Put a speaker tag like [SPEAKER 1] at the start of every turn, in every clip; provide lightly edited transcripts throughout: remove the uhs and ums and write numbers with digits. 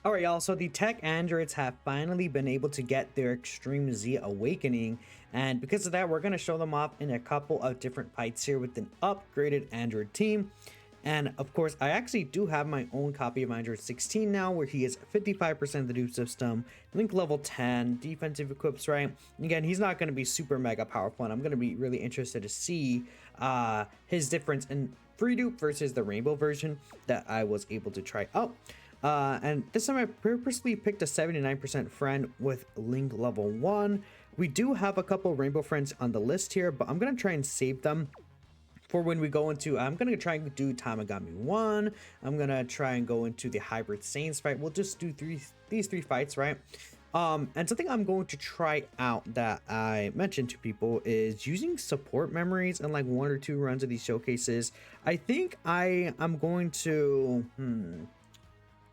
[SPEAKER 1] Alright, y'all, so the tech androids have finally been able to get their Extreme Z Awakening, and because of that, we're going to show them off in a couple of different fights here with an upgraded android team. And of course, I actually do have my own copy of Android 16 now, where he is 55% of the dupe system, link level 10, defensive equips, right? And again, he's not going to be super mega powerful, and I'm going to be really interested to see his difference in free dupe versus the rainbow version that I was able to try out. And this time I purposely picked a 79% friend with link level 1. We do have a couple rainbow friends on the list here, but I'm going to try and save them for when we go into, I'm going to try and do Tamagami 1. I'm going to try and go into the hybrid Saiyans fight. We'll just do these three fights, right? And something I'm going to try out that I mentioned to people is using support memories in like 1 or 2 runs of these showcases. I think I am going to,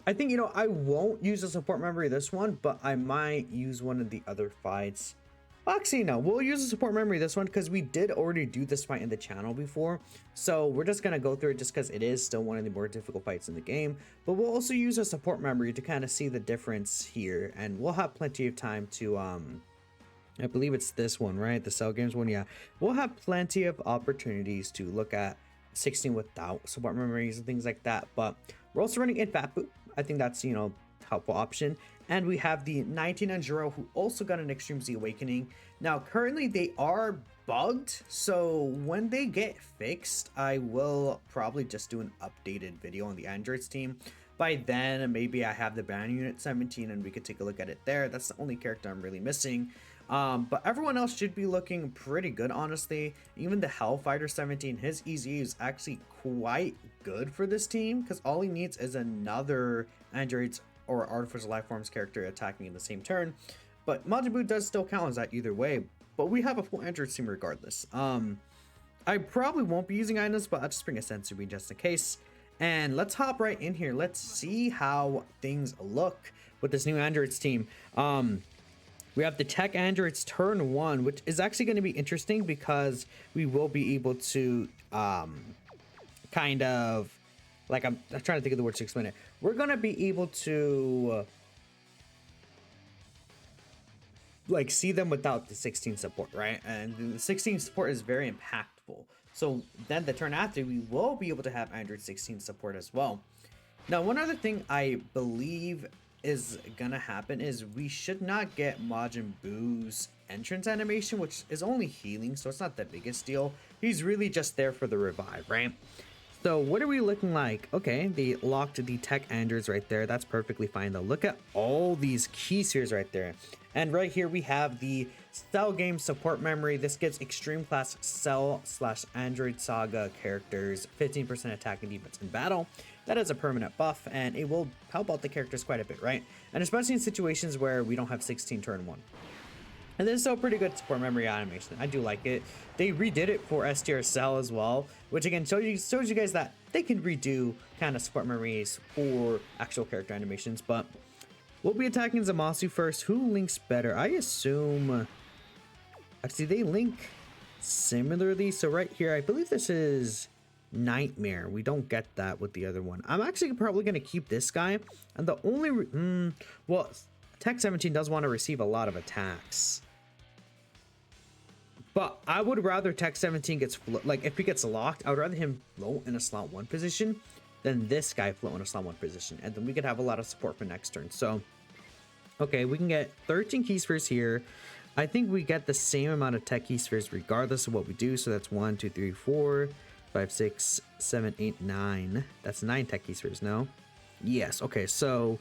[SPEAKER 1] I think, I won't use a support memory this one, but I might use one of the other fights. Actually, no, we'll use a support memory this one because we did already do this fight in the channel before. So we're just going to go through it just because it is still one of the more difficult fights in the game. But we'll also use a support memory to kind of see the difference here. And we'll have plenty of time to, I believe it's this one, right? The Cell Games one, yeah. We'll have plenty of opportunities to look at 16 without support memories and things like that. But we're also running in Fatbu. I think that's, helpful option. And we have the 19 who also got an Extreme Z Awakening. Now, currently they are bugged, so when they get fixed, I will probably just do an updated video on the Androids team. By then, maybe I have the ban unit 17 and we could take a look at it there. That's the only character I'm really missing. But everyone else should be looking pretty good, honestly. Even the Hellfighter 17, his EZA is actually quite good for this team because all he needs is another Androids or artificial life forms character attacking in the same turn. But Majin Buu does still count as that either way. But we have a full Android team regardless. I probably won't be using items, but I'll just bring a Sensory just in case. And let's hop right in here. Let's see how things look with this new Androids team. We have the Tech Androids turn 1, which is actually going to be interesting because we will be able to kind of, like, I'm trying to think of the words to explain it. We're going to be able to like see them without the 16 support, right? And the 16 support is very impactful. So then the turn after, we will be able to have Android 16 support as well. Now, one other thing I believe is gonna happen is we should not get Majin Buu's entrance animation, which is only healing, so it's not the biggest deal. He's really just there for the revive, right? So what are we looking like? Okay, they locked the tech androids right there. That's perfectly fine though. Look at all these key spheres right there. And right here we have the Cell Game support memory. This gives extreme class Cell/Android Saga characters 15% attack and defense in battle. That is a permanent buff, and it will help out the characters quite a bit, right? And especially in situations where we don't have 16 turn 1. And this is still pretty good support memory animation. I do like it. They redid it for STR Cell as well, which again shows you guys that they can redo kind of support memories for actual character animations. But we'll be attacking Zamasu first. Who links better? I assume, actually they link similarly. So right here, I believe this is Nightmare. We don't get that with the other one. I'm actually probably going to keep this guy. And the only, well, Tech 17 does want to receive a lot of attacks. But I would rather Tech 17 gets, like, if he gets locked, I would rather him float in a slot 1 position than this guy float in a slot 1 position. And then we could have a lot of support for next turn. So, okay, we can get 13 key spheres here. I think we get the same amount of tech key spheres regardless of what we do. So that's 1, 2, 3, 4, 5, 6, 7, 8, 9. That's 9 tech key spheres, no? Yes, okay, so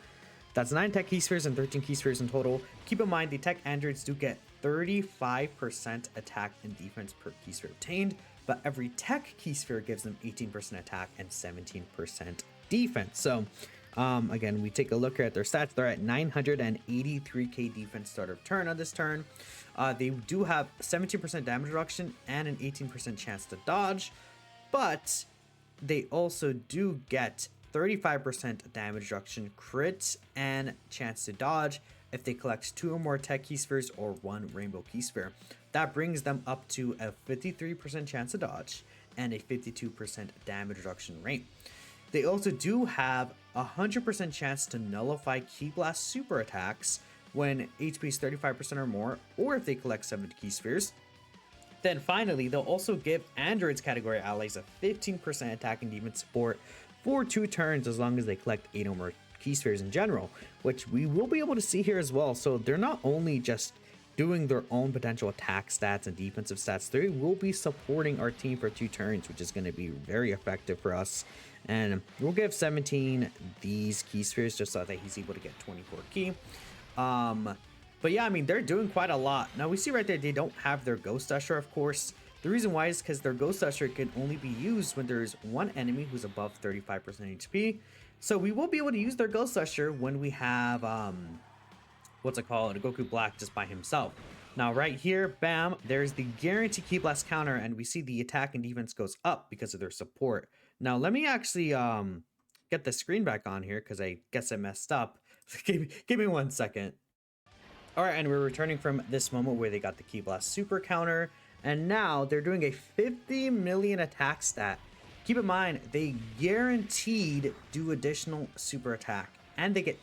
[SPEAKER 1] that's 9 tech key spheres and 13 key spheres in total. Keep in mind, the tech androids do get 35% attack and defense per key sphere obtained, but every tech key sphere gives them 18% attack and 17% defense. So again, we take a look here at their stats. They're at 983k defense start of turn on this turn. They do have 17% damage reduction and an 18% chance to dodge, but they also do get 35% damage reduction, crit, and chance to dodge if they collect 2 or more tech key spheres or 1 rainbow key sphere. That brings them up to a 53% chance to dodge and a 52% damage reduction rate. They also do have a 100% chance to nullify Ki Blast super attacks when HP is 35% or more, or if they collect 70 Ki Spheres. Then finally, they'll also give Androids category allies a 15% attack and defense support for 2 turns as long as they collect 8 or more Ki Spheres in general, which we will be able to see here as well. So they're not only just doing their own potential attack stats and defensive stats, they will be supporting our team for 2 turns, which is going to be very effective for us. And we'll give 17 these Ki Spheres just so that he's able to get 24 Ki. But yeah, I mean, they're doing quite a lot. Now we see right there, they don't have their Ghost Usher, of course. The reason why is because their Ghost Usher can only be used when there's one enemy who's above 35% HP. So we will be able to use their Ghost Usher when we have, what's it called, a Goku Black just by himself. Now right here, bam, there's the guaranteed Ki Blast counter, and we see the attack and defense goes up because of their support. Now let me actually get the screen back on here because I guess I messed up. Give me 1 second. All right, and we're returning from this moment where they got the Ki Blast super counter, and now they're doing a 50 million attack stat. Keep in mind, they guaranteed do additional super attack, and they get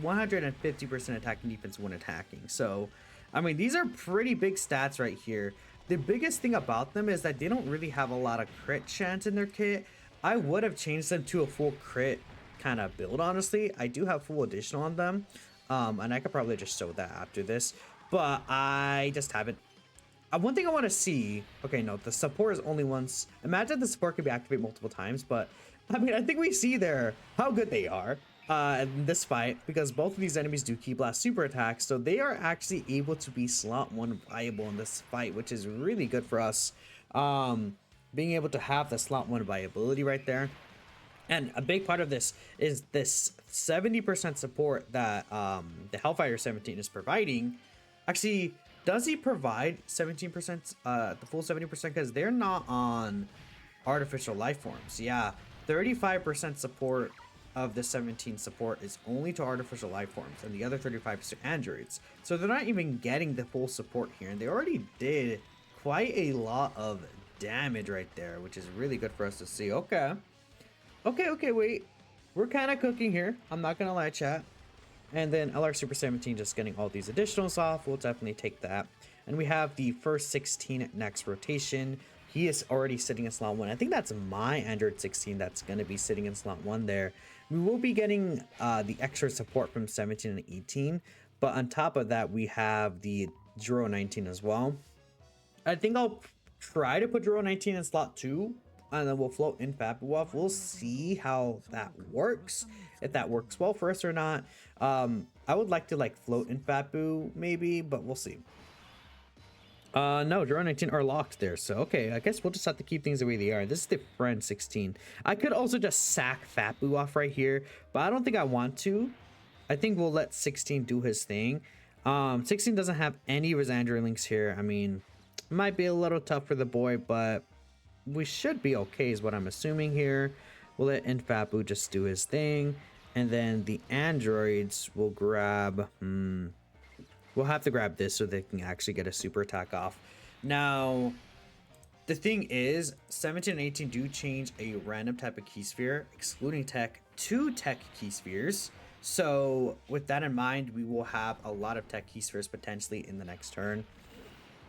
[SPEAKER 1] 150% attack and defense when attacking. So, I mean, these are pretty big stats right here. The biggest thing about them is that they don't really have a lot of crit chance in their kit. I would have changed them to a full crit kind of build, honestly. I do have full additional on them. And I could probably just show that after this, but I just haven't. One thing I want to see, okay, no, the support is only once. Imagine the support could be activated multiple times, but I mean, I think we see there how good they are in this fight, because both of these enemies do Ki Blast super attacks, so they are actually able to be slot 1 viable in this fight, which is really good for us. Being able to have the slot 1 viability right there. And a big part of this is this 70% support that the Hellfire 17 is providing. Actually, does he provide 17%, the full 70%? Because they're not on artificial life forms. Yeah, 35% support of the 17 support is only to artificial life forms, and the other 35% to androids. So they're not even getting the full support here, and they already did quite a lot of damage right there, which is really good for us to see. Okay, wait. We're kind of cooking here. I'm not going to lie, chat. And then LR Super 17 just getting all these additionals off. We'll definitely take that. And we have the first 16 next rotation. He is already sitting in slot 1. I think that's my Android 16 that's going to be sitting in slot 1 there. We will be getting the extra support from 17 and 18. But on top of that, we have the Juro 19 as well. I think I'll try to put Juro 19 in slot 2. And then we'll float in Fabu off. We'll see how that works, if that works well for us or not. I would like to like float in Fabu maybe, but we'll see. No, Juro 19 are locked there, so okay, I guess we'll just have to keep things the way they are. This is the friend 16. I could also just sack Fabu off right here, but I don't think I want to. I think we'll let 16 do his thing. 16 doesn't have any of his Android links here. I mean, it might be a little tough for the boy, but we should be okay is what I'm assuming here. We'll let Infabu just do his thing, and then the androids will grab we'll have to grab this so they can actually get a super attack off. Now the thing is, 17 and 18 do change a random type of Ki Sphere, excluding TEQ, to TEQ Ki Spheres. So with that in mind, we will have a lot of TEQ Ki Spheres potentially in the next turn.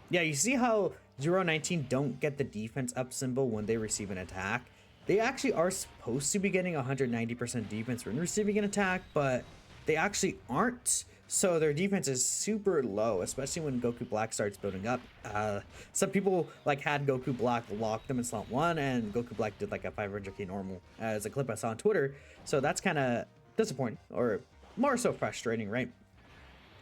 [SPEAKER 1] Yeah, you see how Juro 19 don't get the defense up symbol when they receive an attack? They actually are supposed to be getting 190% defense when receiving an attack, but they actually aren't. So their defense is super low, especially when Goku Black starts building up. Some people like had Goku Black lock them in slot 1, and Goku Black did like a 500k normal as a clip I saw on Twitter. So that's kind of disappointing, or more so frustrating, right?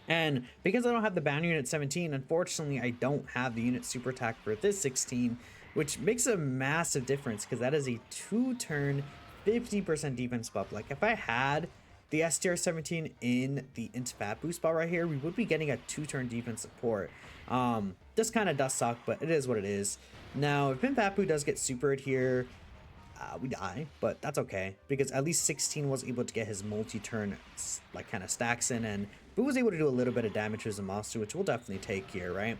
[SPEAKER 1] And because I don't have the bound unit 17, unfortunately, I don't have the unit super attack for this 16, which makes a massive difference because that is a 2-turn 50% defense buff. Like if I had the STR 17 in the Infabu spot right here, we would be getting a 2-turn defense support. This kind of does suck, but it is what it is. Now, if Infabu does get supered here, we die, but that's okay because at least 16 was able to get his multi-turn like kind of stacks in, and Boo was able to do a little bit of damage to Zamasu, which we'll definitely take here, right?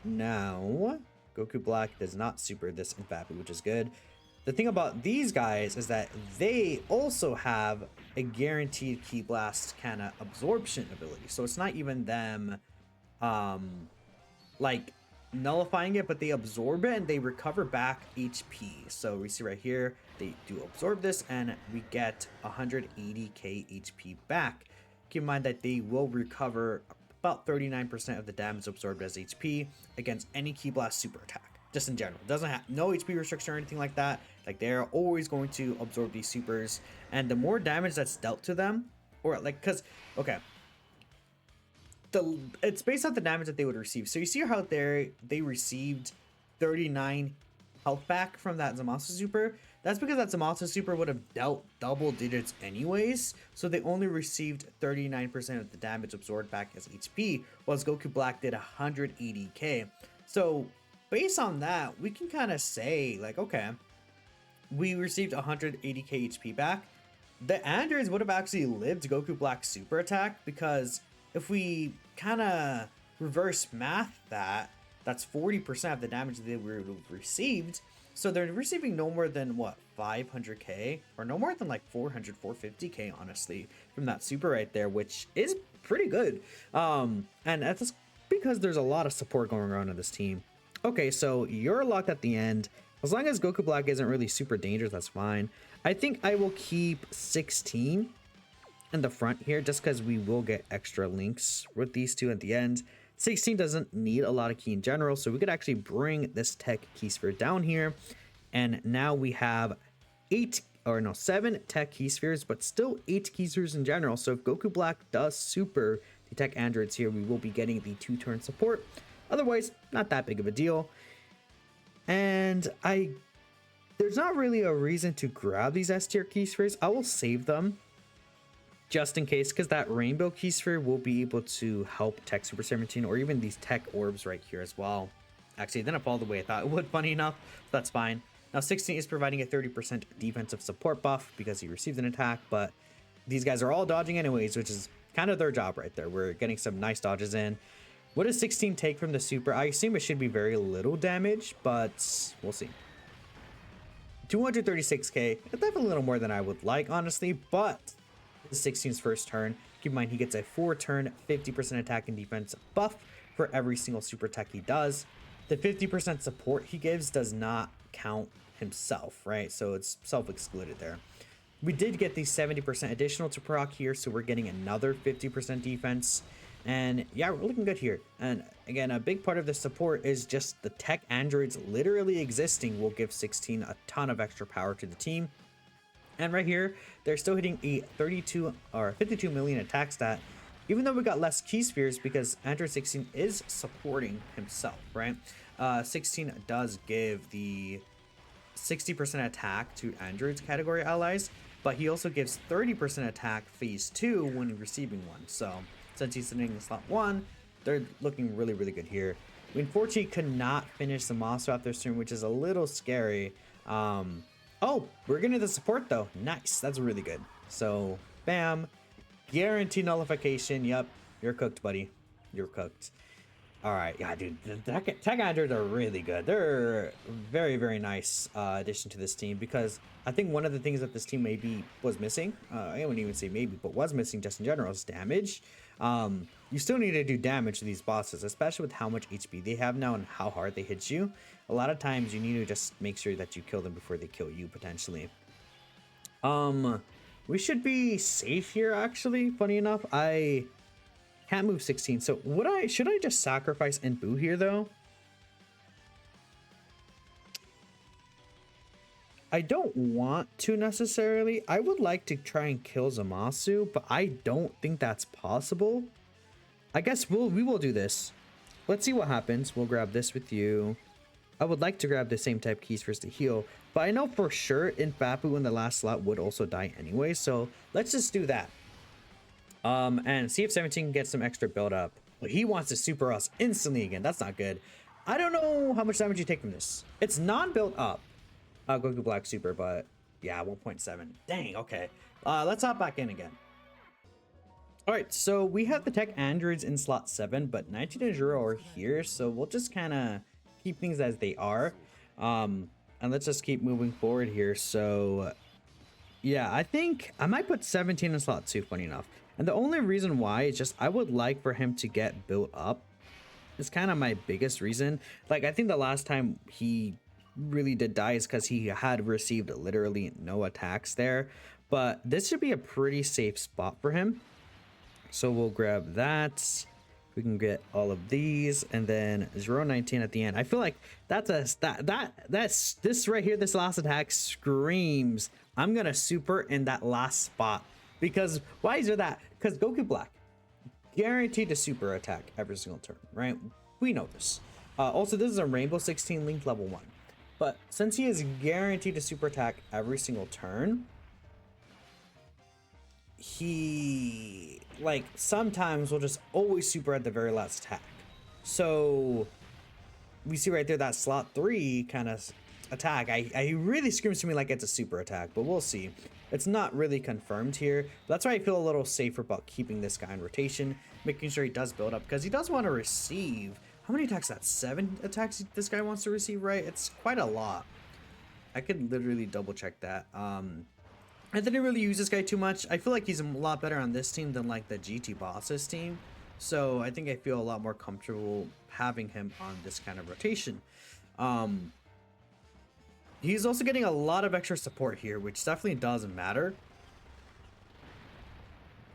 [SPEAKER 1] Now, Goku Black does not super this Infabu, which is good. The thing about these guys is that they also have a guaranteed Ki Blast kind of absorption ability. So it's not even them like nullifying it, but they absorb it and they recover back HP. So we see right here, they do absorb this and we get 180k HP back. Keep in mind that they will recover about 39% of the damage absorbed as HP against any Ki Blast super attack. Just in general, doesn't have no HP restriction or anything like that. Like they're always going to absorb these supers, and the more damage that's dealt to them, or like, cause okay, it's based on the damage that they would receive. So you see how they received 39 health back from that Zamasu super. That's because that Zamasu super would have dealt double digits anyways. So they only received 39% of the damage absorbed back as HP, whilst Goku Black did 180k. So based on that, we can kind of say like, okay, we received 180k HP back. The androids would have actually lived Goku Black's super attack, because if we kind of reverse math that's 40% of the damage they would have received. So they're receiving no more than what, 500k, or no more than like 450k honestly from that super right there, which is pretty good. And that's because there's a lot of support going around in this team. Okay, so you're locked at the end. As long as Goku Black isn't really super dangerous, that's fine. I think I will keep 16 in the front here, just because we will get extra links with these two at the end. 16 doesn't need a lot of key in general, so we could actually bring this TEQ key sphere down here. And now we have 7 TEQ key spheres, but still 8 key spheres in general. So if Goku Black does super the TEQ androids here, we will be getting the 2-turn support. Otherwise, not that big of a deal. And there's not really a reason to grab these S tier key spheres. I will save them just in case, because that rainbow key sphere will be able to help TEQ Super 17, or even these TEQ orbs right here as well. Actually, it didn't fall the way I thought it would, funny enough. That's fine. Now 16 is providing a 30% defensive support buff because he received an attack, but these guys are all dodging anyways, which is kind of their job right there. We're getting some nice dodges in. What does 16 take from the super? I assume it should be very little damage, but we'll see. 236k. It's definitely a little more than I would like, honestly, but 16's first turn. Keep in mind, he gets a 4-turn 50% attack and defense buff for every single super attack he does. The 50% support he gives does not count himself, right? So it's self-excluded there. We did get the 70% additional to proc here, so we're getting another 50% defense. And yeah, we're looking good here. And again, a big part of the support is just the TEQ androids literally existing will give 16 a ton of extra power to the team. And right here, they're still hitting a 32 or 52 million attack stat, even though we got less key spheres, because Android 16 is supporting himself, right? 16 does give the 60% attack to androids category allies, but he also gives 30% attack phase 2 when receiving one. So since he's sitting in slot 1, they're looking really, really good here. We unfortunately could not finish the Zamasu after this turn, which is a little scary. Oh, we're getting the support though. Nice. That's really good. So, bam. Guaranteed nullification. Yep. You're cooked, buddy. You're cooked. Alright. Yeah, dude. The TEQ androids are really good. They're very, very nice addition to this team, because I think one of the things that this team maybe was missing, I wouldn't even say maybe, but was missing just in general, is damage. You still need to do damage to these bosses, especially with how much HP they have now and how hard they hit you. A lot of times you need to just make sure that you kill them before they kill you, potentially. We should be safe here, actually. Funny enough, I can't move 16. So should I just sacrifice and boo here though? I don't want to necessarily. I would like to try and kill Zamasu, but I don't think that's possible. I guess we will do this. Let's see what happens. We'll grab this with you. I would like to grab the same type keys first to heal, but I know for sure Infapu in the last slot would also die anyway, so let's just do that. And see if 17 can get some extra build up. Well, he wants to super us instantly again. That's not good. I don't know how much damage you take from this. It's non-built up. Goku Black super, but yeah, 1.7. Dang, okay. Let's hop back in again. Alright, so we have the TEQ androids in slot 7, but 19 and 0 are here, so we'll just kind of keep things as they are. And let's just keep moving forward here. So yeah, I think I might put 17 in slot 2, funny enough. And the only reason why is just I would like for him to get built up. It's kind of my biggest reason. Like, I think the last time he really did die is because he had received literally no attacks there. But this should be a pretty safe spot for him. So we'll grab that. We can get all of these, and then 019 at the end. I feel like that's this right here. This last attack screams, I'm gonna super in that last spot. Because why is there that? Because Goku Black guaranteed to super attack every single turn, right? We know this. Also, this is a Rainbow 16 Link level 1. But since he is guaranteed to super attack every single turn, he, like, sometimes will just always super at the very last attack. So we see right there that slot 3 kind of attack. I really screams to me like it's a super attack, but we'll see. It's not really confirmed here. That's why I feel a little safer about keeping this guy in rotation, making sure he does build up, because he does want to receive. How many attacks? That 7 attacks this guy wants to receive, right? It's quite a lot. I could literally double check that. I didn't really use this guy too much. I feel like he's a lot better on this team than like the GT Bosses team. So I think I feel a lot more comfortable having him on this kind of rotation. He's also getting a lot of extra support here, which definitely doesn't matter.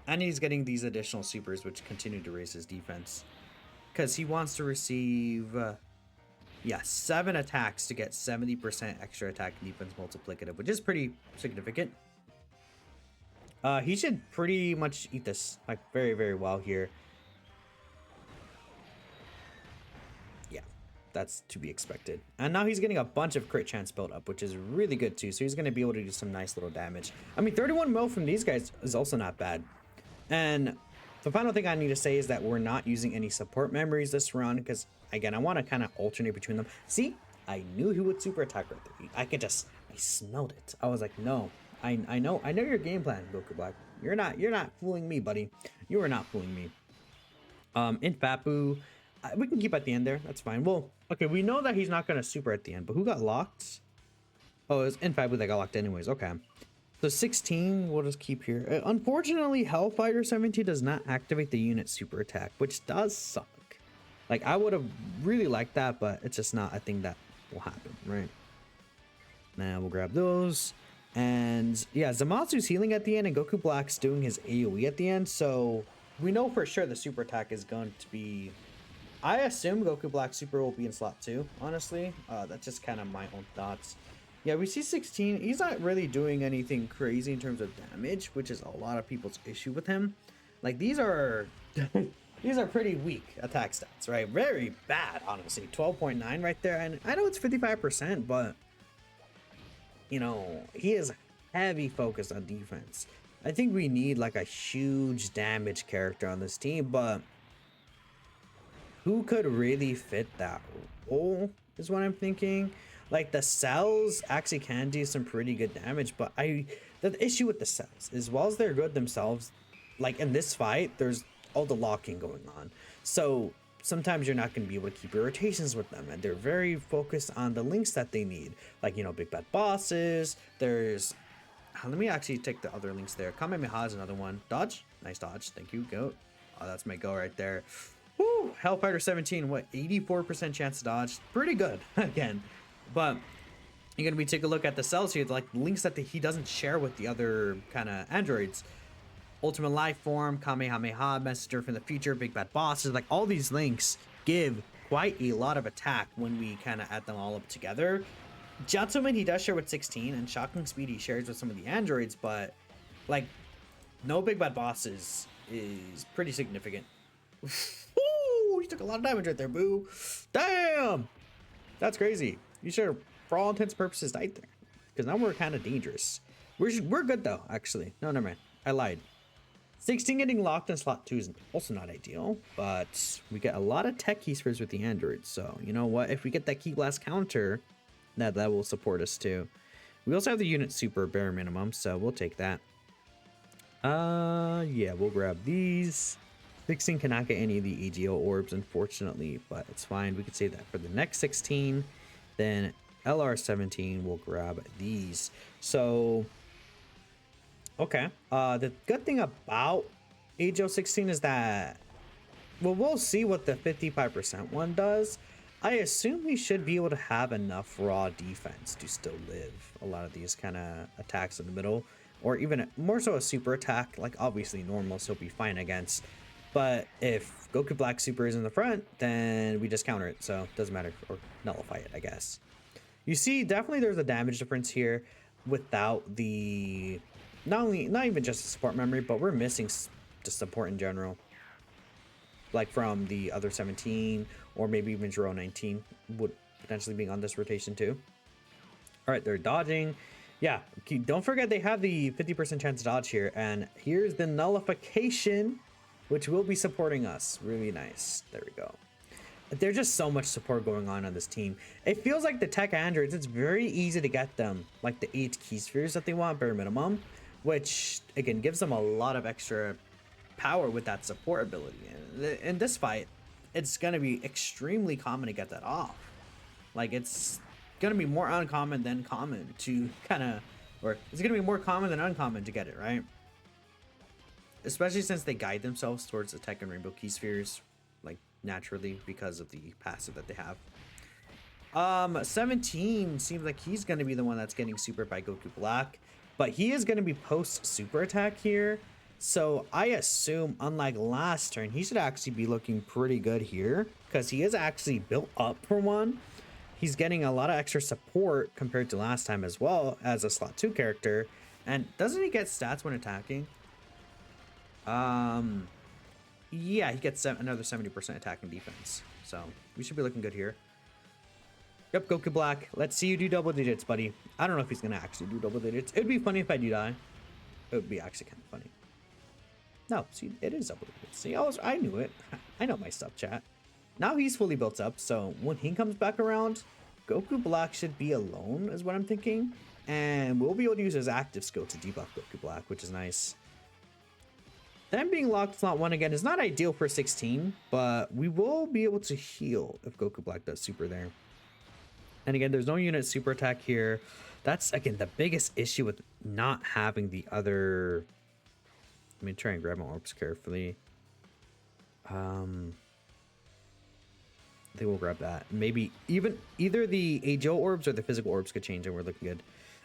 [SPEAKER 1] And he's getting these additional supers, which continue to raise his defense. Because he wants to receive, 7 attacks to get 70% extra attack and defense multiplicative, which is pretty significant. He should pretty much eat this like very, very well here. Yeah, that's to be expected. And now he's getting a bunch of crit chance built up, which is really good too. So he's going to be able to do some nice little damage. I mean, 31 mil from these guys is also not bad. And the final thing I need to say is that we're not using any support memories this round, because again, I want to kind of alternate between them. See, I knew he would super attack right there. I smelled it. I was like, no. I know your game plan, Goku Black. You're not fooling me, buddy. You are not fooling me. In Fapu, we can keep at the end there. That's fine. Well, okay, we know that he's not gonna super at the end, but who got locked? Oh, it was in Fapu that got locked anyways. Okay, so 16 we'll just keep here. Unfortunately, Hellfighter 17 does not activate the unit super attack, which does suck. Like, I would have really liked that, but it's just not a thing that will happen, right? Now we'll grab those. And yeah, Zamasu's healing at the end, and Goku Black's doing his AoE at the end. So we know for sure the super attack is going to be... I assume Goku Black super will be in slot 2, honestly. That's just kind of my own thoughts. Yeah, we see 16. He's not really doing anything crazy in terms of damage, which is a lot of people's issue with him. Like, these are... these are pretty weak attack stats, right? Very bad, honestly. 12.9 right there. And I know it's 55%, but... you know, he is heavy focused on defense. I think we need like a huge damage character on this team, but who could really fit that role is what I'm thinking. Like, the cells actually can do some pretty good damage, but the issue with the cells is, while they're good themselves, like in this fight, there's all the locking going on. So sometimes you're not going to be able to keep your rotations with them, and they're very focused on the links that they need, like, you know, big bad bosses. There's let me actually take the other links there. Kamehameha is another one. Dodge, nice dodge, thank you. Go. Oh, that's my go right there. Woo! Hellfighter 17, what, 84% chance to dodge? Pretty good again. But you're gonna take a look at the cells here, like links that he doesn't share with the other kind of androids. Ultimate Life Form, Kamehameha, Messenger from the Future, Big Bad Bosses, like all these links give quite a lot of attack when we kind of add them all up together. Gentleman, he does share with 16, and Shocking Speed he shares with some of the androids, but like no Big Bad Bosses is pretty significant. Ooh, he took a lot of damage right there, boo. Damn! That's crazy. You should have, for all intents and purposes, died there. Because now we're kind of dangerous. We're good though, actually. No, never mind. I lied. 16 getting locked in slot 2 is also not ideal, but we get a lot of tech key spheres with the androids, so you know what? If we get that key blast counter, that will support us too. We also have the unit super bare minimum, so we'll take that. Yeah, we'll grab these. 16 cannot get any of the EGO orbs, unfortunately, but it's fine. We could save that for the next 16. Then LR17 will grab these. So, okay. The good thing about AGO16 is that, well, we'll see what the 55% one does. I assume he should be able to have enough raw defense to still live a lot of these kind of attacks in the middle, or even more so a super attack, like obviously normal, so he'll be fine against. But if Goku Black Super is in the front, then we just counter it, so it doesn't matter, or nullify it, I guess. You see, definitely there's a damage difference here without the, not even just the support memory, but we're missing the support in general. Like from the other 17, or maybe even Zero 19 would potentially be on this rotation too. All right, they're dodging. Yeah, don't forget they have the 50% chance to dodge here, and here's the nullification, which will be supporting us. Really nice. There we go. There's just so much support going on this team. It feels like the TEQ androids, it's very easy to get them like the 8 key spheres that they want, bare minimum, which again gives them a lot of extra power with that support ability. And in this fight, it's gonna be extremely common to get that off. Like, it's gonna be more uncommon than common to kind of, or it's gonna be more common than uncommon to get it, right? Especially since they guide themselves towards the TEQ and Rainbow Key Spheres, like, naturally, because of the passive that they have. 17 seems like he's gonna be the one that's getting super by Goku Black, but he is gonna be post super attack here. So I assume, unlike last turn, he should actually be looking pretty good here, because he is actually built up for one. He's getting a lot of extra support compared to last time as well as a slot 2 character. And doesn't he get stats when attacking? Yeah, he gets another 70% attack and defense. So we should be looking good here. Yep, Goku Black. Let's see you do double digits, buddy. I don't know if he's going to actually do double digits. It would be funny if I do die. It would be actually kind of funny. No, see, it is double digits. See, I knew it. I know my stuff, chat. Now he's fully built up, so when he comes back around, Goku Black should be alone, is what I'm thinking. And we'll be able to use his active skill to debuff Goku Black, which is nice. Them being locked slot 1 again is not ideal for 16, but we will be able to heal if Goku Black does super there. And again, there's no unit super attack here. That's, again, the biggest issue with not having the other... Let me try and grab my orbs carefully. I think we'll grab that. Maybe either the AGO orbs or the physical orbs could change and we're looking good.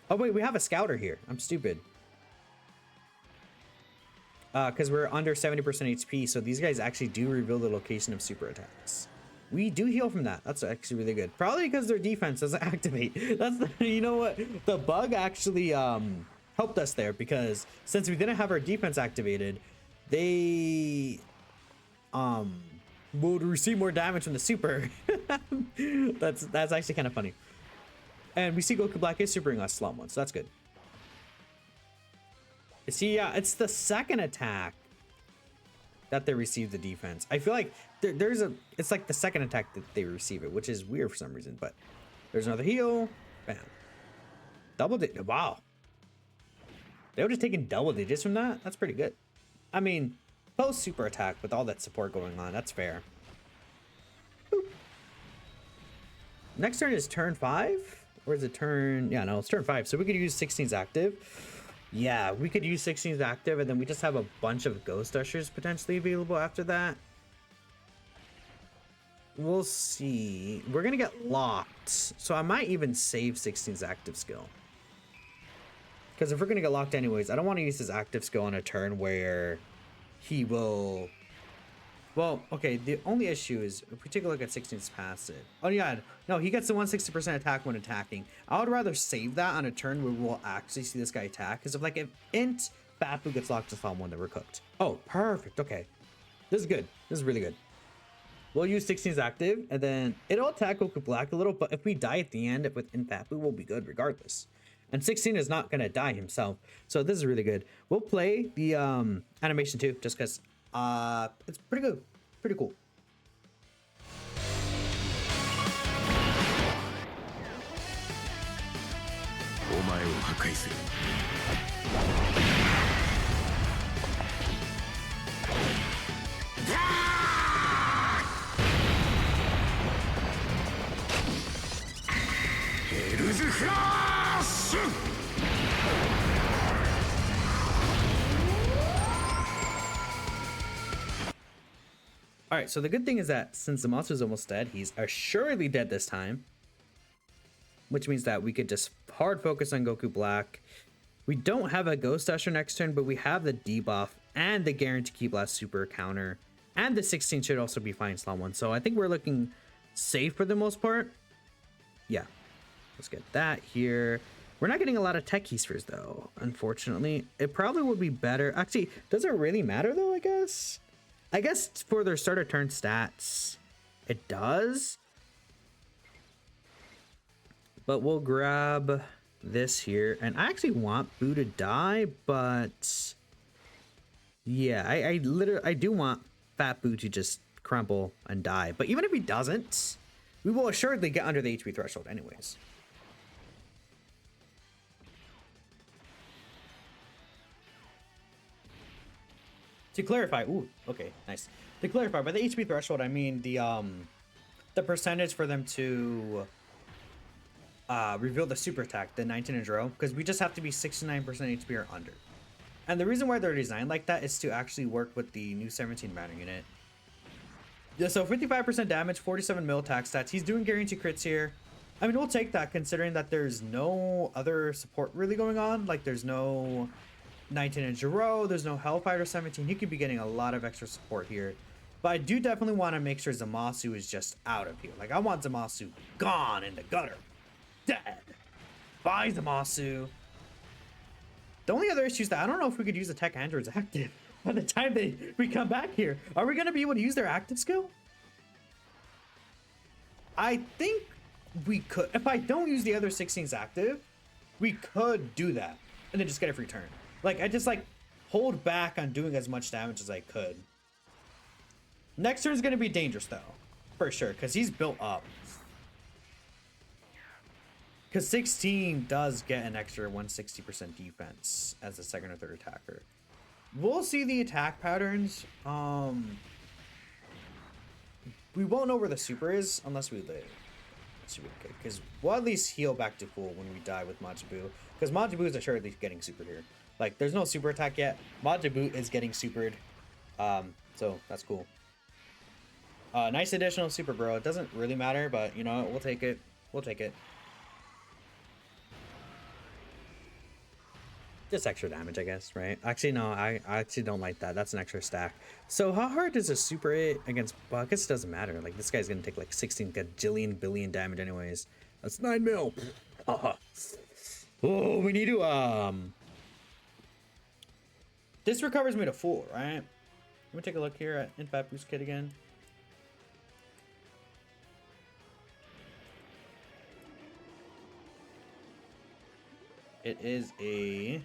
[SPEAKER 1] Oh wait, we have a scouter here. I'm stupid. Because we're under 70% HP, so these guys actually do reveal the location of super attacks. We do heal from that. That's actually really good. Probably because their defense doesn't activate. That's the, you know what? The bug actually helped us there, because since we didn't have our defense activated, they will receive more damage from the super. that's actually kind of funny. And we see Goku Black is supering us slot 1, so that's good. See, yeah, it's the second attack that they receive the defense. I feel like it's like the second attack that they receive it, which is weird for some reason, but there's another heal. Bam. Double digit. Wow. They were just taking double digits from that? That's pretty good. I mean, post super attack with all that support going on, that's fair. Boop. Next turn is turn 5? Or is it turn... Yeah, no, it's turn 5. So we could use 16's active. Yeah, we could use 16's active, and then we just have a bunch of ghost ushers potentially available after that. We'll see. We're gonna get locked, so I might even save 16's active skill. Because if we're gonna get locked anyways, I don't want to use his active skill on a turn where he will... Well, okay, the only issue is if we take a look at 16's passive. Oh yeah, no, he gets the 160% attack when attacking. I would rather save that on a turn where we'll actually see this guy attack. Because if Int Fapu gets locked to slot 1, then we're cooked. Oh, perfect, okay. This is good. This is really good. We'll use 16's active, and then it'll attack Goku Black a little, but if we die at the end with Int Fapu, we'll be good regardless. And 16 is not going to die himself, so this is really good. We'll play the animation too, just because it's pretty good, pretty cool. All right, so the good thing is that since Zamasu is almost dead, he's assuredly dead this time, which means that we could just hard focus on Goku Black. We don't have a Ghost Usher next turn, but we have the debuff and the Guarantee Ki Blast super counter, and the 16 should also be fine slot 1. So I think we're looking safe for the most part. Yeah, let's get that here. We're not getting a lot of TEQ spheres though, unfortunately. It probably would be better. Actually, does it really matter though, I guess? I guess for their starter turn stats, it does. But we'll grab this here. And I actually want Boo to die, but yeah, I do want Fat Boo to just crumble and die. But even if he doesn't, we will assuredly get under the HP threshold anyways. To clarify, ooh, okay, nice. To clarify, by the HP threshold, I mean the percentage for them to reveal the super attack, the 19 in a row, because we just have to be 69% HP or under. And the reason why they're designed like that is to actually work with the new 17 banner unit. Yeah, so 55% damage, 47 mil attack stats. He's doing guaranteed crits here. I mean, we'll take that considering that there's no other support really going on. Like, there's no 19 in Jiro, there's no Hellfighter 17. He could be getting a lot of extra support here. But I do definitely want to make sure Zamasu is just out of here. Like, I want Zamasu gone in the gutter. Dead. Bye, Zamasu. The only other issue is that I don't know if we could use the TEQ androids active by the time we come back here. Are we going to be able to use their active skill? I think we could. If I don't use the other 16's active, we could do that and then just get a free turn. Like, I just, like, hold back on doing as much damage as I could. Next turn is going to be dangerous, though. For sure, because he's built up. Because 16 does get an extra 160% defense as a second or third attacker. We'll see the attack patterns. We won't know where the super is unless we live. Because we'll at least heal back to full when we die with Majin Buu. Because Majin Buu is assuredly getting supered here. Like, there's no super attack yet. Majin Buu is getting supered. So that's cool. Nice additional super, bro. It doesn't really matter, but you know, we'll take it. We'll take it. Just extra damage, I guess, right? Actually, no, I actually don't like that. That's an extra stack. So how hard does a super hit against... Well, I guess it doesn't matter. Like, this guy's gonna take like 16 gajillion billion damage anyways. That's 9 mil. Oh, we need to... This recovers me to full, right? Let me take a look here at Infat Boost Kit again. It is a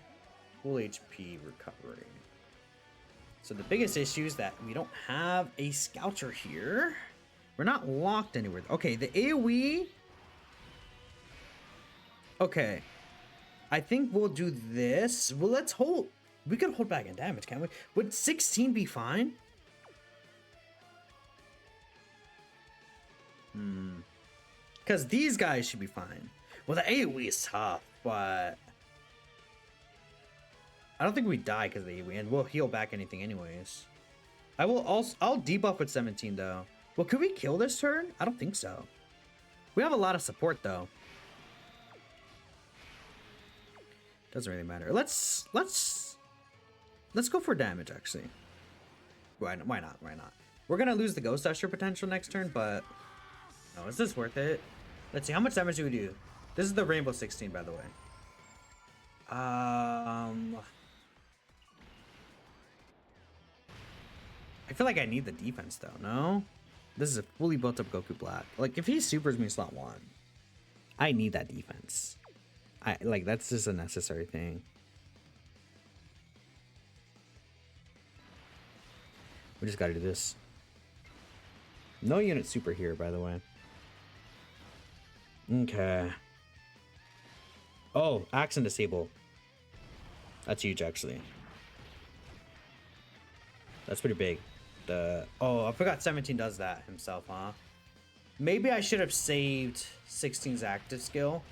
[SPEAKER 1] full HP recovery. So the biggest issue is that we don't have a Scoucher here. We're not locked anywhere. Okay, the AoE. Okay. I think we'll do this. Well, let's hold. We could hold back in damage, can't we? Would 16 be fine? Because these guys should be fine. Well, the AoE is tough, but... I don't think we die because of the AoE, and we'll heal back anything anyways. I'll debuff with 17 though. Well, could we kill this turn? I don't think so. We have a lot of support though. Doesn't really matter. Let's go for damage actually. Why not? Why not? We're gonna lose the Ghost Usher potential next turn, but no, is this worth it? Let's see, how much damage do we do? This is the Rainbow 16, by the way. I feel like I need the defense though, no? This is a fully built up Goku Black. Like, if he supers me slot 1, I need that defense. Like, that's just a necessary thing. We just gotta do this. No unit super here, by the way. Okay. Oh, accent disable. That's huge, actually. That's pretty big. Oh, I forgot 17 does that himself, huh? Maybe I should have saved 16's active skill.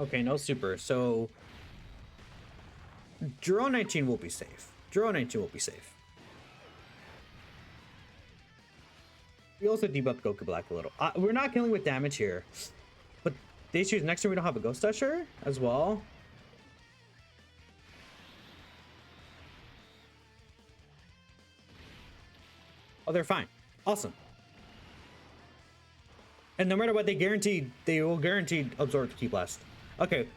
[SPEAKER 1] Okay, no super. So Draw 19 will be safe. Draw 19 will be safe. We also debuffed Goku Black a little. We're not killing with damage here. But the issue is next turn we don't have a Ghost Usher as well. Oh, they're fine. Awesome. And no matter what, they will guaranteed absorb the Ki Blast. Okay,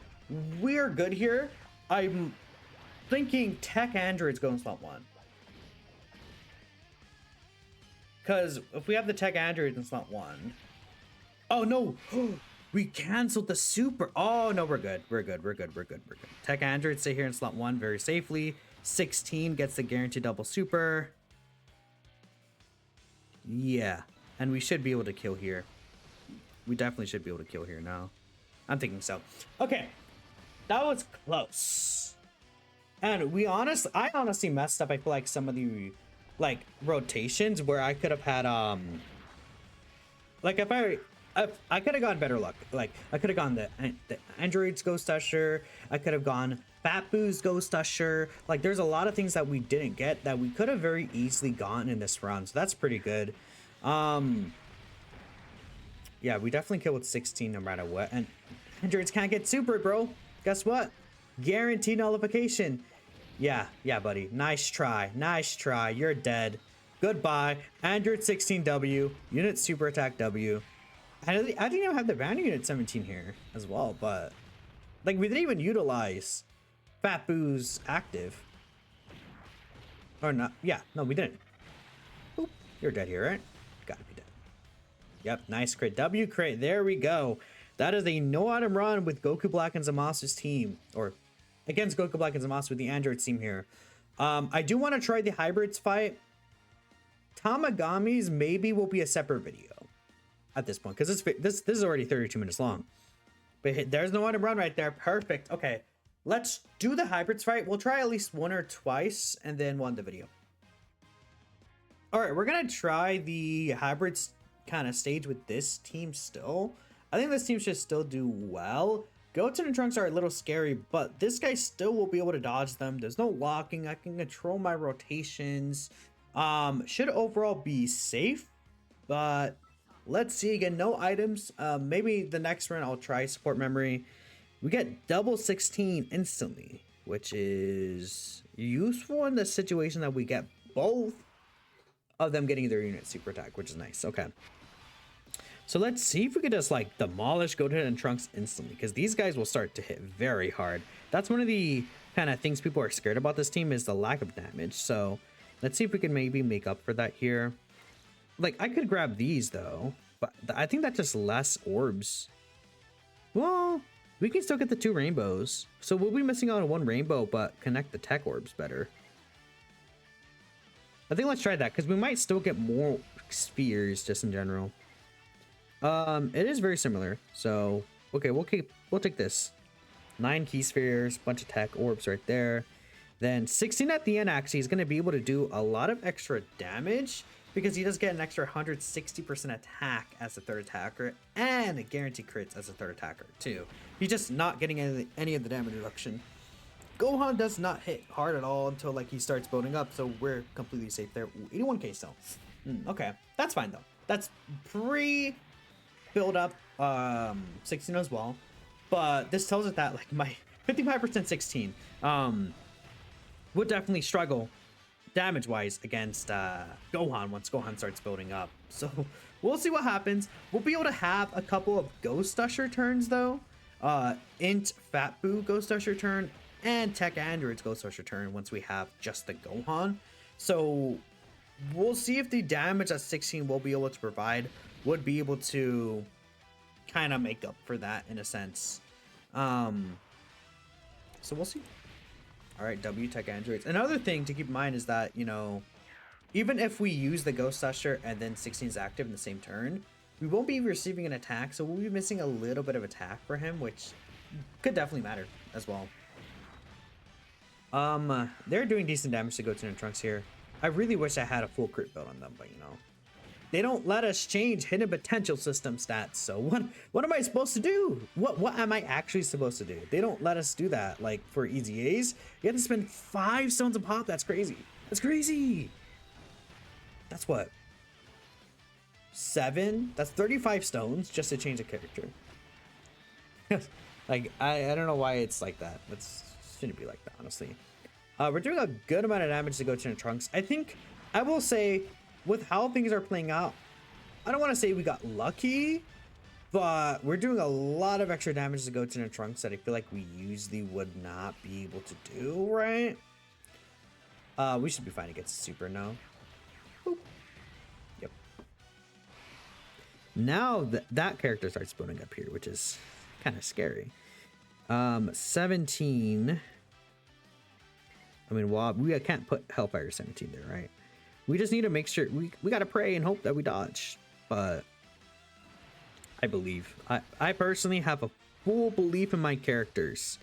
[SPEAKER 1] we're good here. I'm thinking TEQ Androids go in slot 1. Because if we have the TEQ Androids in slot 1... Oh, no! We canceled the super! Oh, no, we're good. We're good. TEQ Androids stay here in slot 1 very safely. 16 gets the guaranteed double super. Yeah. And we should be able to kill here. We definitely should be able to kill here now. I'm thinking so. Okay. That was close. And I honestly messed up, I feel like, some of the, like, rotations where I could have had, like, if I could have gone better luck. Like, I could have gone the Android's Ghost Usher. I could have gone Fat Boo's Ghost Usher. Like, there's a lot of things that we didn't get that we could have very easily gotten in this run. So that's pretty good. Yeah, we definitely kill with 16 no matter what. And Androids can't get super, bro. Guess what? Guaranteed nullification. Yeah, buddy. Nice try. You're dead. Goodbye. Android 16W. Unit super attack W. I didn't even have the bounty unit 17 here as well, but like we didn't even utilize Fat Boo's active. Or not. Yeah, no, we didn't. Boop. You're dead here, right? Gotta be dead. Yep, nice crit. W crit. There we go. That is a no item run with Goku Black and Zamasu's team, or against Goku Black and Zamasu with the Android team here. I do want to try the hybrids fight. Tamagami's maybe will be a separate video at this point, because this is already 32 minutes long. But there's no item run right there. Perfect. Okay, let's do the hybrids fight. We'll try at least one or twice, and then we'll end the video. All right, we're gonna try the hybrids kind of stage with this team still. I think this team should still do well. Goten and Trunks are a little scary, but this guy still will be able to dodge them. There's no locking. I can control my rotations. Should overall be safe, but let's see. Again, no items. Maybe the next run I'll try support memory. We get double 16 instantly, which is useful in the situation that we get both of them getting their unit super attack, which is nice. Okay. So let's see if we could just like demolish Goten and Trunks instantly, because these guys will start to hit very hard. That's one of the kind of things people are scared about this team, is the lack of damage. So let's see if we can maybe make up for that here. Like, I could grab these though, but I think that's just less orbs. Well, we can still get the 2 rainbows. So we'll be missing out on 1 rainbow, but connect the TEQ orbs better. I think let's try that, because we might still get more spheres just in general. It is very similar. So, okay, we'll take this. 9 key spheres, bunch of TEQ orbs right there. Then 16 at the end actually is going to be able to do a lot of extra damage, because he does get an extra 160% attack as a third attacker, and a guaranteed crits as a third attacker too. He's just not getting any of the damage reduction. Gohan does not hit hard at all until like he starts building up, so we're completely safe there. Ooh, 81k still. Okay, that's fine though. That's build up 16 as well, but this tells us that like my 55% 16 would definitely struggle damage wise against Gohan once Gohan starts building up. So we'll see what happens. We'll be able to have a couple of Ghost Usher turns though. Int Fat Boo Ghost Usher turn and TEQ Android's Ghost Usher turn once we have just the Gohan. So we'll see if the damage that 16 will be able to provide would be able to kind of make up for that in a sense. So we'll see. All right, W TEQ Androids. Another thing to keep in mind is that, you know, even if we use the Ghost Usher and then 16 is active in the same turn, we won't be receiving an attack, so we'll be missing a little bit of attack for him, which could definitely matter as well. They're doing decent damage to Goten and Trunks here. I really wish I had a full crit build on them, but you know, They don't let us change hidden potential system stats. So what am I supposed to do? What am I actually supposed to do? They don't let us do that. Like for EZAs, you have to spend 5 stones a pop. That's crazy. That's crazy. That's what? 7? That's 35 stones just to change a character. Like I don't know why it's like that. That's shouldn't be like that, honestly. We're doing a good amount of damage to Goten and Trunks. I think I will say, with how things are playing out, I don't want to say we got lucky, but we're doing a lot of extra damage to Goten and Trunks that I feel like we usually would not be able to do, right? We should be fine against Super now. Boop. Yep. Now that character starts spawning up here, which is kind of scary. 17. I mean, well, we can't put Hellfire 17 there, right? We just need to make sure we gotta pray and hope that we dodge. But I believe. I personally have a full belief in my characters.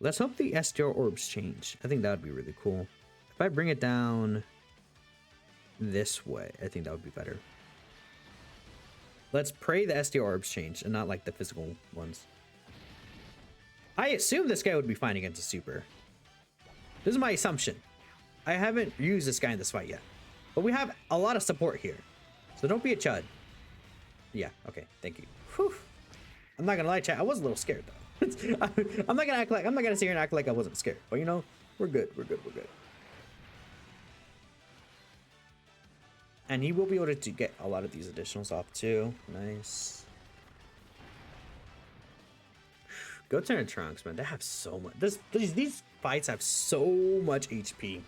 [SPEAKER 1] Let's hope the SDR orbs change. I think that would be really cool. If I bring it down this way, I think that would be better. Let's pray the SDR orbs change and not like the physical ones. I assume this guy would be fine against a super. This is my assumption. I haven't used this guy in this fight yet, but we have a lot of support here, so don't be a chud. Yeah, okay, thank you. Whew. I'm not gonna lie, chat. I was a little scared though. I'm not gonna sit here and act like I wasn't scared, but you know, we're good. And he will be able to get a lot of these additionals off too. Nice. Goten and Trunks, man, they have so much. These fights have so much HP.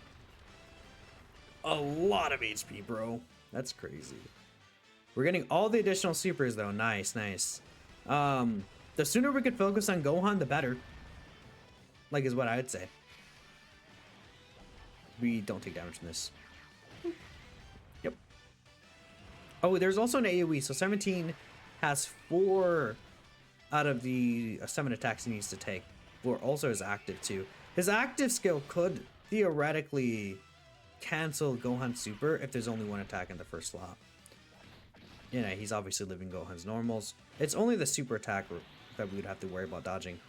[SPEAKER 1] A lot of HP, bro. That's crazy. We're getting all the additional supers though. Nice, nice. The sooner we could focus on Gohan, the better. Like is what I would say. We don't take damage from this. Yep. Oh, there's also an AoE. So 17 has 4 out of the 7 attacks he needs to take. 4 also is active too. His active skill could theoretically cancel Gohan's super if there's only 1 attack in the first slot. You know, he's obviously living Gohan's normals. It's only the super attack that we would have to worry about dodging.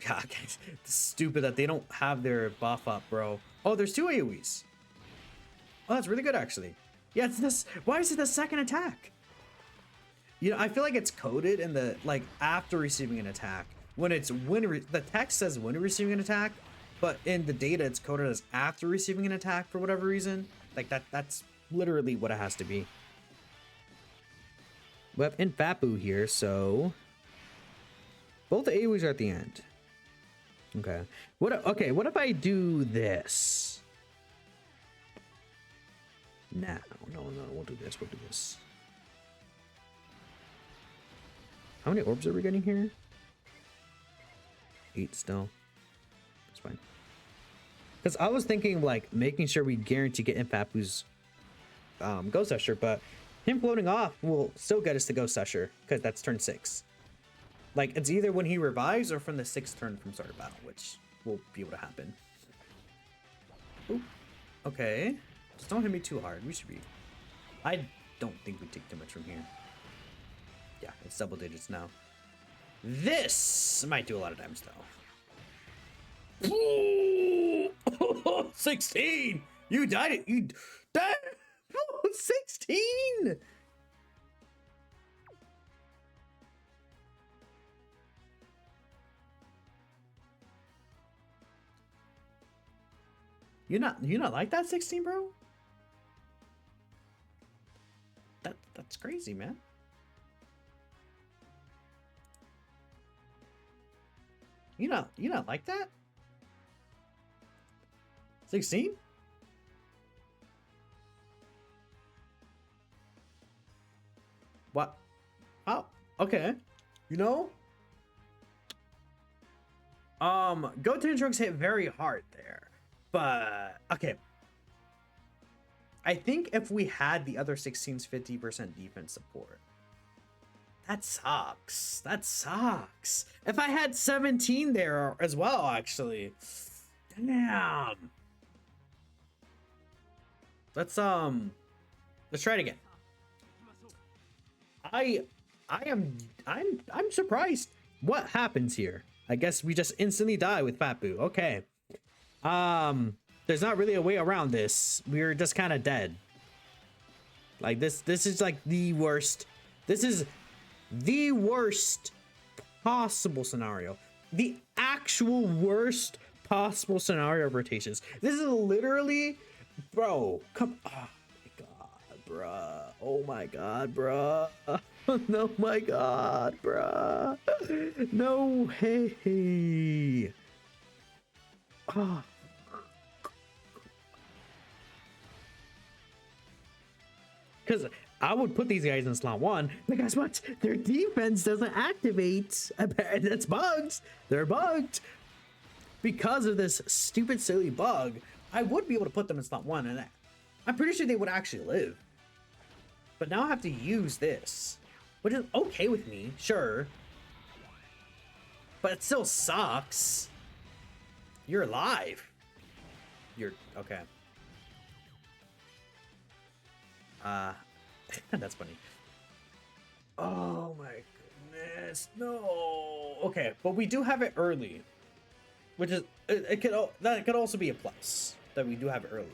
[SPEAKER 1] God, it's stupid that they don't have their buff up, bro. Oh, there's 2 AoEs. Oh, that's really good, actually. Yeah, it's this. Why is it the second attack? You know, I feel like it's coded in the, like, after receiving an attack. When it's the text says when receiving an attack, but in the data it's coded as after receiving an attack for whatever reason. Like, that's literally what it has to be. We have Infapu here, so both the AoEs are at the end. Okay. What if I do this? No, we'll do this. We'll do this. How many orbs are we getting here? 8 still. That's fine. Because I was thinking like making sure we guarantee get Infapu's Ghost Usher, but him floating off will still get us to Ghost Usher because that's turn 6. Like it's either when he revives or from the 6th turn from start of battle, which will be able to happen. Oop. Okay. Just don't hit me too hard. We should be. I don't think we take too much from here. Yeah, it's double digits now. This might do a lot of damage though. Ooh! 16! You died it! You died! 16! You not like that 16, bro? That's crazy, man. You not like that? 16? What? Oh, okay. You know? Goten and Trunks hit very hard there. But okay. I think if we had the other 16's 50% defense support. That sucks. That sucks. If I had 17 there as well, actually. Damn. Let's try it again. I'm surprised. What happens here? I guess we just instantly die with Fat Boo. Okay. There's not really a way around this. We're just kind of dead. Like this is like the worst. This is the worst possible scenario. The actual worst possible scenario of rotations. This is literally, bro, come, oh my god, bruh. Oh my god, bruh. No, my god, bruh. No way. Oh. Because I would put these guys in slot 1, but guess what? Their defense doesn't activate. That's bugs. They're bugged. Because of this stupid, silly bug, I would be able to put them in slot 1, and I'm pretty sure they would actually live. But now I have to use this, which is okay with me, sure. But it still sucks. You're alive. You're okay. That's funny. Oh my goodness, no. Okay, but we do have it early, which is that could also be a plus that we do have it early.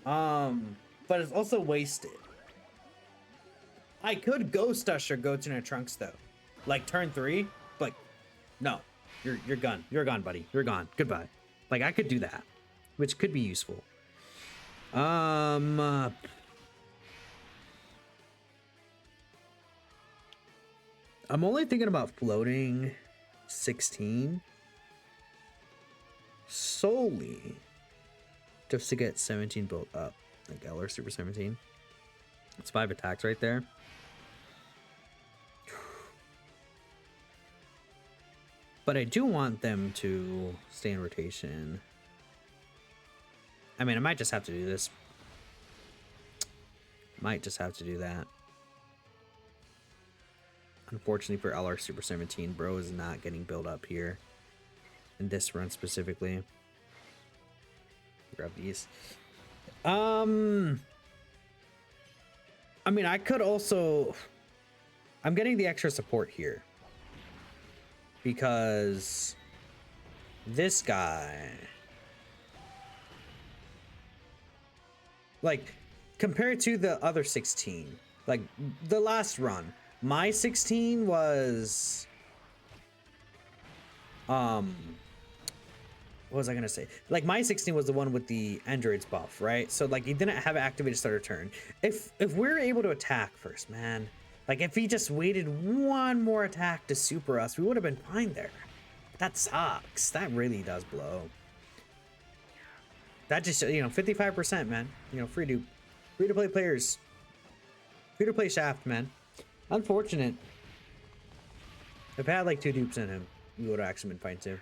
[SPEAKER 1] But it's also wasted. I could Ghost Usher Goten and Trunks though, like turn 3, but no, you're gone. You're gone, buddy. You're gone. Goodbye. Like I could do that, which could be useful. I'm only thinking about floating 16 solely just to get 17 built up, like LR Super 17. It's 5 attacks right there. But I do want them to stay in rotation. I mean, I might just have to do this. Might just have to do that. Unfortunately for LR Super 17, bro is not getting built up here. In this run specifically. Grab these. I mean, I could also... I'm getting the extra support here. Because... this guy... like, compared to the other 16, like, the last run, my 16 was... what was I gonna say? Like, my 16 was the one with the androids buff, right? So, like, he didn't have an activated starter turn. If we're able to attack first, man, like, if he just waited one more attack to super us, we would have been fine there. That sucks. That really does blow. That just, you know, 55%, man. You know, free to play players. Free to play Shaft, man. Unfortunate. If I had like 2 dupes in him, we would have actually been fine too.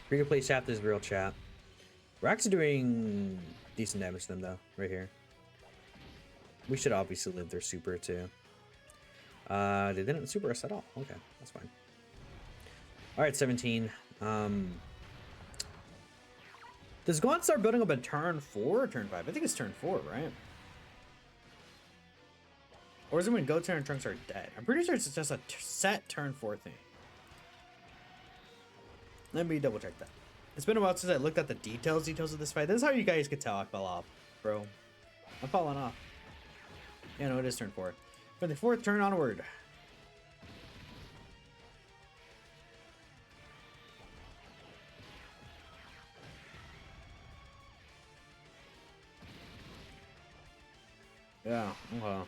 [SPEAKER 1] Free to play Shaft is real chat. We're actually doing decent damage to them though, right here. We should obviously live their super too. They didn't super us at all. Okay, that's fine. Alright, 17. Does Gohan start building up in turn 4 or turn 5? I think it's turn 4, right? Or is it when Goten and Trunks are dead? I'm pretty sure it's just a set turn 4 thing. Let me double check that. It's been a while since I looked at the details of this fight. This is how you guys could tell I fell off, bro. I'm falling off. Yeah, no, it is turn 4. From the 4th turn onward. Yeah, okay.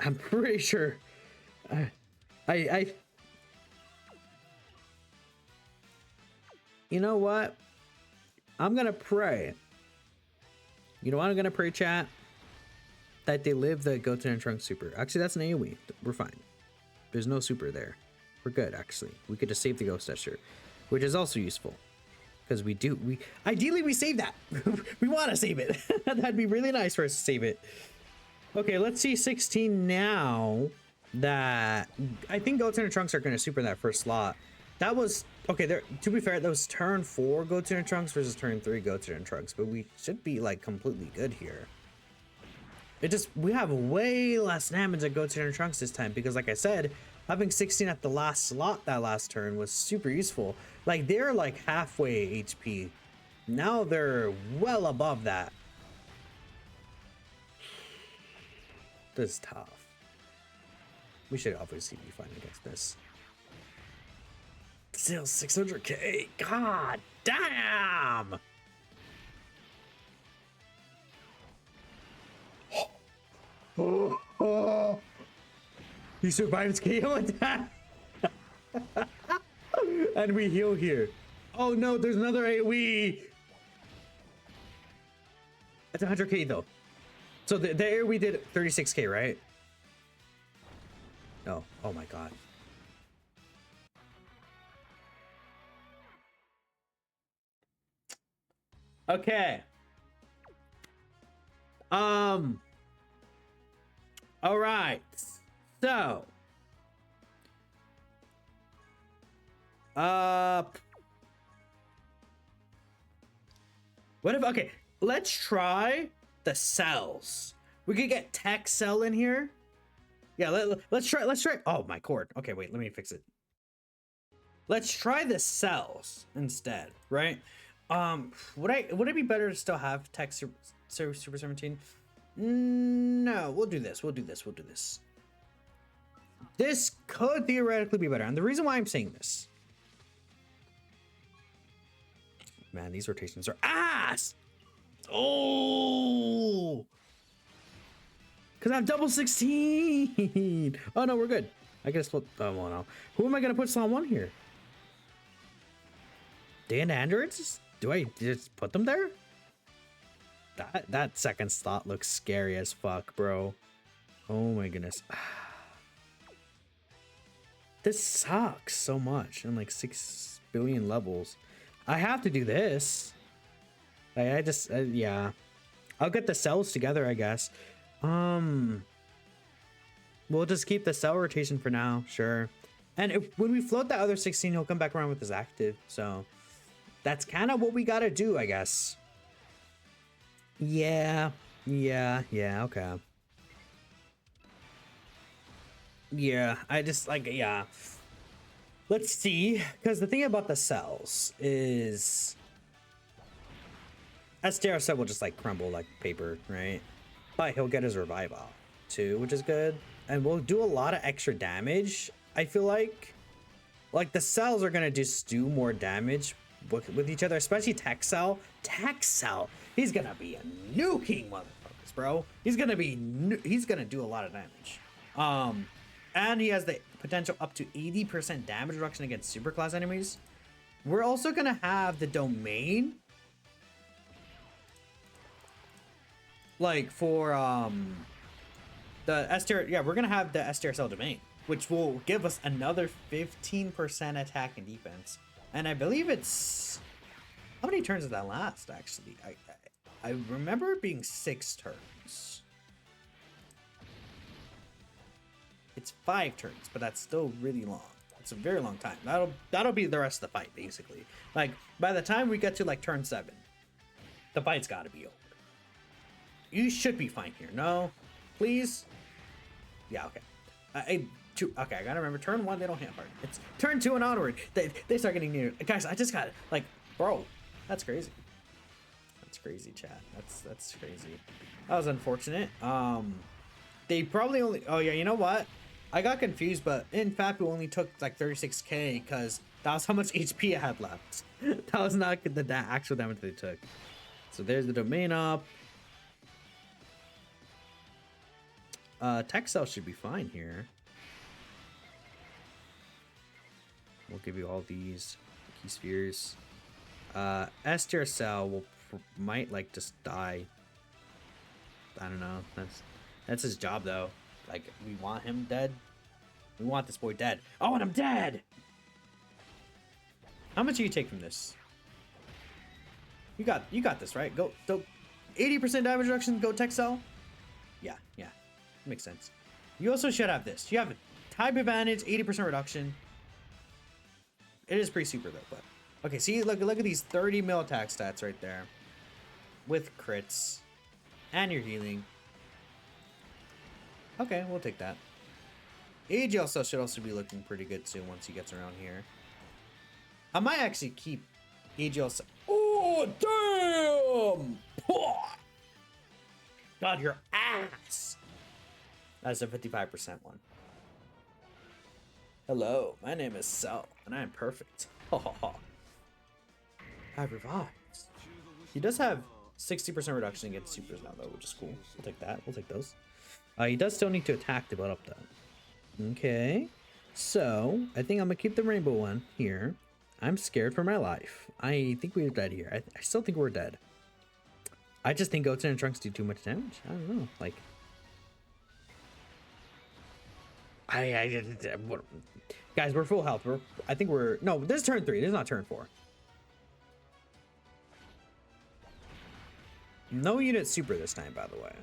[SPEAKER 1] I'm pretty sure I you know what? I'm gonna pray. You know what I'm gonna pray, chat? That they live the Goten and Trunks super. Actually, that's an AoE. We're fine. There's no super there. We're good, actually. We could just save the Ghost Usher, which is also useful. Because ideally we save that. We want to save it. That'd be really nice for us to save it. Okay, let's see 16 now. that I think Goten and Trunks are going to super in that first slot. That was okay. There, to be fair, that was turn 4 Goten and Trunks versus turn 3 Goten and Trunks, but we should be like completely good here. It just, we have way less damage at Goten and Trunks this time because, like I said, having 16 at the last slot that last turn was super useful. Like, they're like halfway HP. Now they're well above that. This is tough. We should obviously be fine against this. Still 600k. God damn. He survives KO attack. And we heal here. Oh no, there's another AoE. That's 100k though. So the AoE did 36k, right? No. Oh my god. Okay. All right. So, what if, okay, let's try the cells. We could get tech cell in here. Yeah, let's try, oh, my cord. Okay, wait, let me fix it. Let's try the cells instead, right? Would it be better to still have tech Super 17? No, we'll do this. This could theoretically be better. And the reason why I'm saying this, man, these rotations are ass. Oh, because I have double 16. Oh no, we're good. I guess we'll, oh well, no. Who am I gonna put slot 1 here? Dan Androids? Do I just put them there? That second slot looks scary as fuck, bro. Oh my goodness. This sucks so much in like 6 billion levels. I have to do this. I just, yeah. I'll get the cells together, I guess. We'll just keep the cell rotation for now, sure. And when we float that other 16, he'll come back around with his active. So that's kind of what we gotta do, I guess. Yeah, okay. Yeah, I just like, yeah. Let's see, because the thing about the cells is SDR set will just like crumble like paper, right? But he'll get his revive off too, which is good. And we'll do a lot of extra damage, I feel like. Like the cells are gonna just do more damage with each other, especially Tech Cell. Tech Cell, he's gonna be a nuking motherfuckers, bro. He's gonna do a lot of damage. And he has the potential up to 80% damage reduction against superclass enemies. We're also gonna have the domain, like for the S tier. Yeah, we're gonna have the S tier cell domain, which will give us another 15% attack and defense. And I believe it's, how many turns does that last? Actually, I remember it being 6 turns. It's 5 turns, but that's still really long. It's a very long time. That'll be the rest of the fight, basically. Like by the time we get to like turn 7, the fight's got to be over. You should be fine here. No, please. Yeah, okay. Okay, I gotta remember, turn 1 they don't hit hard. It's turn 2 and onward they start getting near. Guys, I just got it. Like, bro, that's crazy. That's crazy, chat. That's crazy. That was unfortunate. They probably only, oh yeah, you know what? I got confused, but in fact, we only took like 36k because that was how much HP I had left. That was not the actual damage they took. So there's the domain up. Tech Cell should be fine here. We'll give you all these key spheres. S tier Cell might like just die. I don't know. That's his job though. Like, we want him dead. We want this boy dead. Oh, and I'm dead. How much do you take from this? You got this, right? Go 80% damage reduction. Go Tech Cell. Yeah, makes sense. You also should have this. You have type advantage, 80% reduction. It is pretty super though, but okay. See, look at these 30 mil attack stats right there, with crits, and your healing. Okay, we'll take that. Age also should also be looking pretty good too once he gets around here. I might actually keep Age also. Oh damn! God, your ass. That's a 55% one. Hello, my name is Cell, and I am perfect. I revived. He does have 60% reduction against supers now, though, which is cool. We'll take that. We'll take those. He does still need to attack to build up, though. Okay. So, I think I'm going to keep the rainbow one here. I'm scared for my life. I think we're dead here. I still think we're dead. I just think Goten and Trunks do too much damage. I don't know. Like, guys, we're full health. I think we're no. This is turn 3. This is not turn 4. No unit super this time, by the way.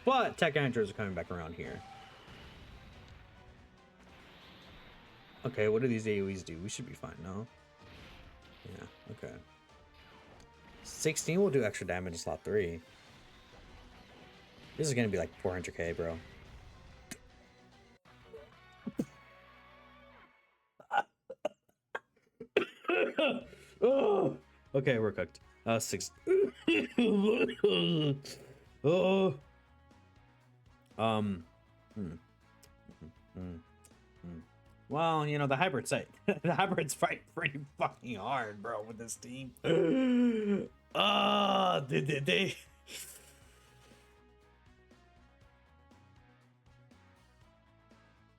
[SPEAKER 1] But TEQ androids are coming back around here. Okay, what do these AoEs do? We should be fine, no? Yeah, okay. 16 will do extra damage in slot 3. This is gonna be like 400k, bro. Oh, okay, we're cooked. 6. Oh. Well, you know, the hybrids fight. The hybrids fight pretty fucking hard, bro, with this team. Did they?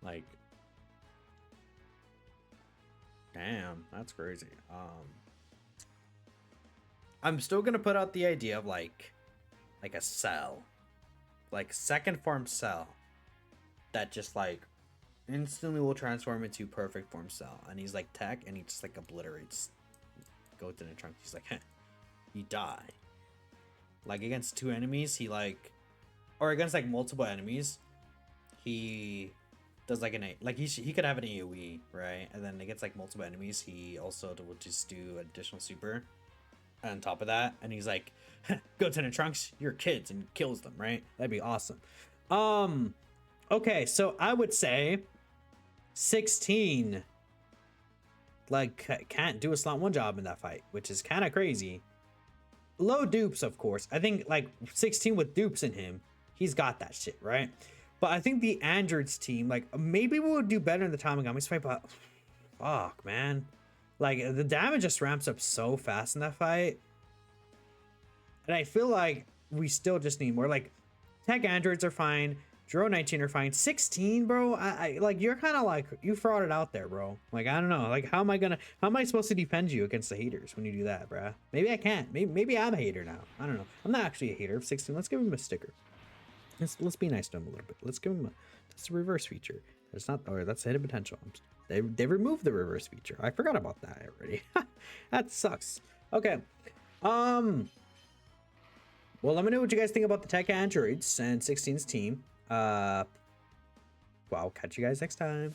[SPEAKER 1] Like, damn, that's crazy. I'm still gonna put out the idea of like a cell, like second form cell, that just like instantly will transform into perfect form cell, and he's like TEQ, and he just like obliterates Goten and Trunks. He's like, heh, you die. Like against 2 enemies, he like, or against like multiple enemies, he does like an he could have an AoE, right? And then against like multiple enemies, he also will just do additional super on top of that, and he's like, Goten and Trunks, you're kids, and kills them, right? That'd be awesome. Okay, so I would say 16 like can't do a slot 1 job in that fight, which is kind of crazy. Low dupes, of course. I think like 16 with dupes in him, he's got that shit, right? But I think the androids team, like maybe we'll do better in the Tamagami's fight, but fuck, man. Like the damage just ramps up so fast in that fight. And I feel like we still just need more. Like TEQ androids are fine. Dro 19 are fine. 16, bro. I like, you're kind of like, you frauded out there, bro. Like, I don't know. Like, how am I supposed to defend you against the haters when you do that, bruh? Maybe I can't. Maybe I'm a hater now. I don't know. I'm not actually a hater of 16. Let's give him a sticker. Let's be nice to him a little bit. Let's give him that's a reverse feature. It's not, or that's hidden potential. They removed the reverse feature. I forgot about that already. That sucks. Okay. Well, let me know what you guys think about the TEQ androids and 16's team. Well, I'll catch you guys next time.